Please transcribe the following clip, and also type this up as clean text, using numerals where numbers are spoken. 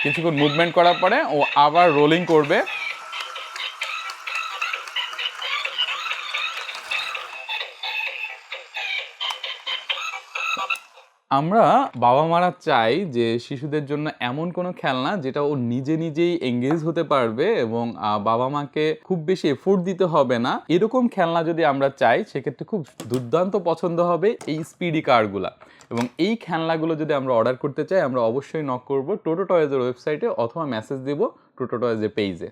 কিছুক্ষণ মুভমেন্ট করার পরে ও আবার রোলিং করবে। আমরা বাবা মারা চাই যে শিশুদের জন্য এমন কোনো খেলনা যেটা ও নিজে নিজেই এঙ্গেজ হতে পারবে এবং বাবা মাকে খুব বেশি এফোর্ট দিতে হবে না, এরকম খেলনা যদি আমরা চাই সেক্ষেত্রে খুব দুর্দান্ত পছন্দ হবে এই স্পিডি কারগুলা। এবং এই খেলনাগুলো যদি আমরা অর্ডার করতে চাই আমরা অবশ্যই নক করব টোটো টয়েজের ওয়েবসাইটে অথবা মেসেজ দেব টোটো টয়েজের পেজে।